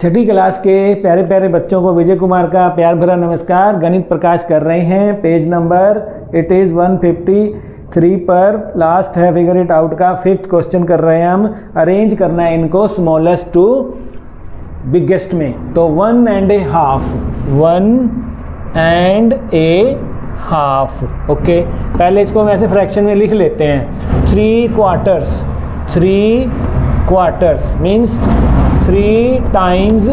छठी class के प्यारे प्यारे बच्चों को विजय कुमार का प्यार भरा नमस्कार। गणित प्रकाश कर रहे हैं, पेज नंबर इट इज़ 153 पर लास्ट है फिगर इट आउट का 5th क्वेश्चन कर रहे हैं हम। अरेंज करना है इनको स्मॉलेस्ट टू बिगेस्ट में। तो 1.5 1.5 ओके। पहले इसको हम ऐसे फ्रैक्शन में लिख लेते हैं। 3 क्वार्टर्स मीन्स 3 टाइम्स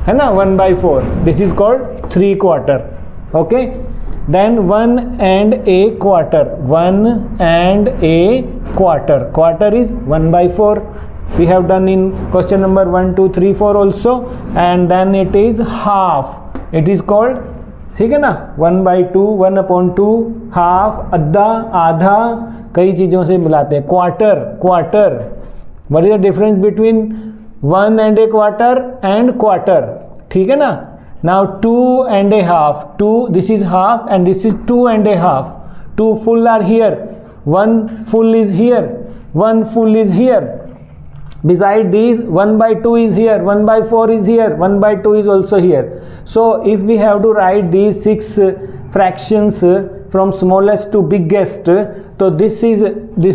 है ना 1/4। This is called 3 quarter. Okay, then 1.25 1.25 quarter is 1/4। we have done in question number 1 2 3 4 also, and then it is half, it is called, ठीक है ना 1/2 1/2 हाफ, अद्धा, आधा, कई चीज़ों से मिलाते हैं। Quarter what is the difference between 1.25 and quarter, ठीक है ना। now 2.5, 2 this is half and this is 2.5, 2 full are here, 1 full is here, 1 full is here. Beside these 1/2 is here, 1/4 is here, 1/2 is also here. So if we have to write these 6 fractions from smallest to biggest, तो this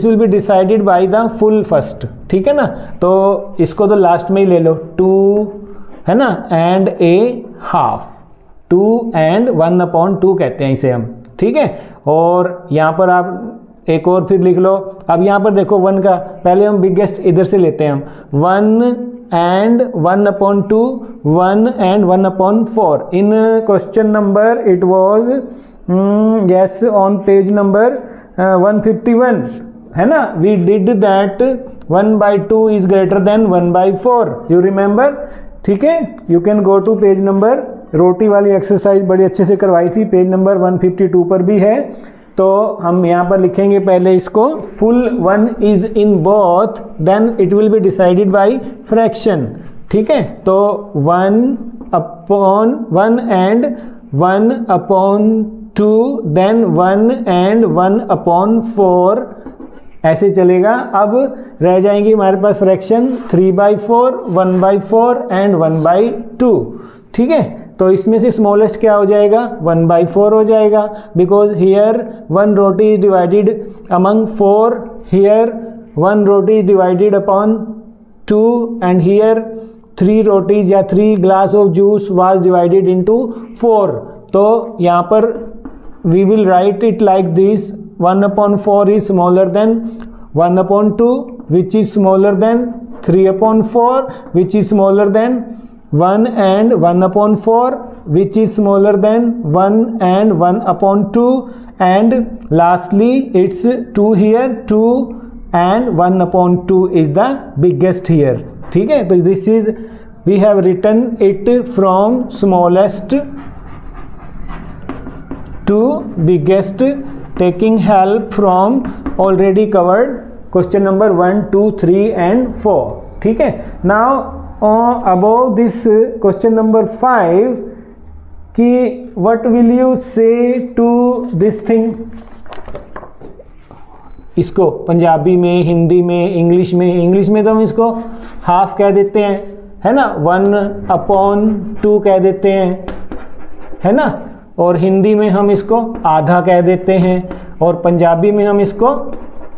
will be decided by the full first, ठीक है ना। तो इसको तो last में ही ले लो, 2 है ना and a half, 2 and 1/2 कहते हैं इसे हम, ठीक है। और यहाँ पर आप एक और फिर लिख लो। अब यहाँ पर देखो 1 का, पहले हम बिगेस्ट इधर से लेते हैं हम, 1 and 1/2, 1 and 1/4। In question number it was yes on page number 151 है ना। We did that 1/2 is greater than 1/4, you remember, ठीक है। You can go to page number, रोटी वाली एक्सरसाइज बड़ी अच्छे से करवाई थी, पेज नंबर 152 पर भी है। तो हम यहाँ पर लिखेंगे पहले इसको, full 1 is in both, then it will be decided by fraction, ठीक है। तो 1/1 and 1/2, देन 1 and 1/4 ऐसे चलेगा। अब रह जाएंगे हमारे पास फ्रैक्शन 3/4, 1/4 and 1/2, ठीक है। तो इसमें से स्मॉलेस्ट क्या हो जाएगा, 1/4 हो जाएगा, because here 1 roti is divided among 4, here 1 roti is divided upon 2, and here 3 rotis या 3 glass of juice was divided into 4। तो यहाँ पर we will write it like this, 1/4 is smaller than 1/2, which is smaller than 3/4, which is smaller than 1 and 1/4, which is smaller than 1 and 1/2, and lastly it's 2 here, 2 and 1/2 is the biggest here, ठीक है। तो this is, we have written it from smallest to biggest, taking help from already covered question number 1 2 3 and 4, ठीक है। now above this question number 5 कि what will you say to this thing, इसको पंजाबी में, हिंदी में, English में तो हम इसको हाफ कह देते हैं, है ना, 1/2 कह देते हैं, है ना। और हिंदी में हम इसको आधा कह देते हैं, और पंजाबी में हम इसको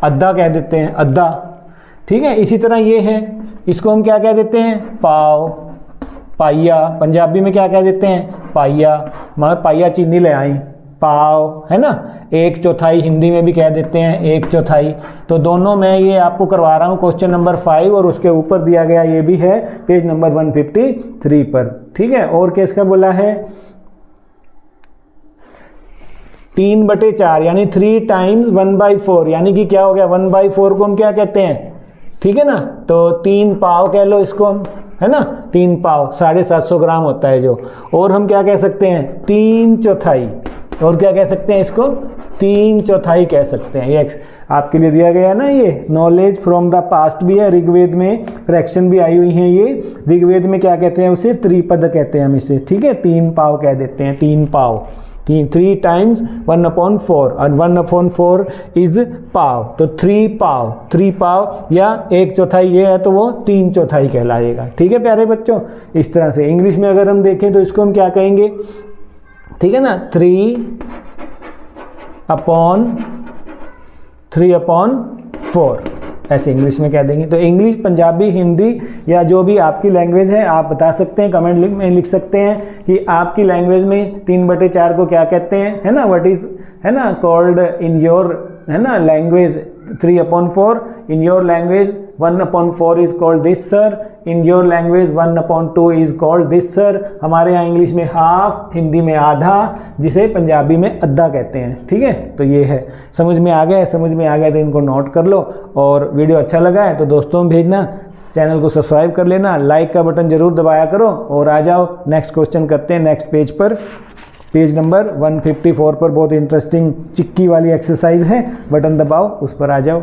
अद्धा कह देते हैं, अद्धा, ठीक है। इसी तरह ये है, इसको हम क्या कह देते हैं, पाव, पाइया, पंजाबी में क्या कह देते हैं, पाइया, मगर पाइया चीनी ले आई, पाव, है ना। 1/4 हिंदी में भी कह देते हैं, 1/4। तो दोनों में ये आपको करवा रहा हूँ क्वेश्चन नंबर 5, और उसके ऊपर दिया गया ये भी है पेज नंबर 153 पर, ठीक है। और केस का बोला है 3/4 यानी 3 टाइम्स 1/4, यानी कि क्या हो गया, 1/4 को हम क्या कहते हैं, ठीक है ना। तो 3 पाव कह लो इसको हम, है ना, 3 पाव 750 ग्राम होता है जो। और हम क्या कह सकते हैं, 3/4, और क्या कह सकते हैं इसको, 3/4 कह सकते हैं। ये आपके लिए दिया गया है ना, ये नॉलेज फ्रॉम द पास्ट भी है, ऋग्वेद में फ्रैक्शन भी आई हुई है। ये ऋग्वेद में क्या कहते हैं, उसे त्रिपद कहते हैं हम इसे, ठीक है। 3 पाव कह देते हैं, 3 पाव, 3 टाइम्स 1/4 और 1/4 इज पाव, तो 3 पाव या 1/4 ये है तो वो 3/4 कहलाएगा। ठीक है प्यारे बच्चों, इस तरह से इंग्लिश में अगर हम देखें तो इसको हम क्या कहेंगे, ठीक है ना, 3/4 ऐसे इंग्लिश में कह देंगे। तो इंग्लिश, पंजाबी, हिंदी या जो भी आपकी लैंग्वेज है आप बता सकते हैं, कमेंट में लिख सकते हैं कि आपकी लैंग्वेज में 3/4 को क्या कहते हैं, है ना, व्हाट इज, है ना, कॉल्ड इन योर, है ना, language 3/4, in your language 1/4 is called this sir, in your language 1/2 is called this sir. हमारे यहाँ इंग्लिश में हाफ, हिंदी में आधा, जिसे पंजाबी में अद्धा कहते हैं। ठीक है, तो ये है, समझ में आ गया, समझ में आ गया तो इनको नोट कर लो। और वीडियो अच्छा लगा है तो दोस्तों में भेजना, चैनल को सब्सक्राइब कर लेना, लाइक का बटन जरूर दबाया करो। और आ जाओ नेक्स्ट क्वेश्चन करते हैं नेक्स्ट पेज पर, पेज नंबर 154 पर बहुत इंटरेस्टिंग चिक्की वाली एक्सरसाइज है, बटन दबाओ, उस पर आ जाओ।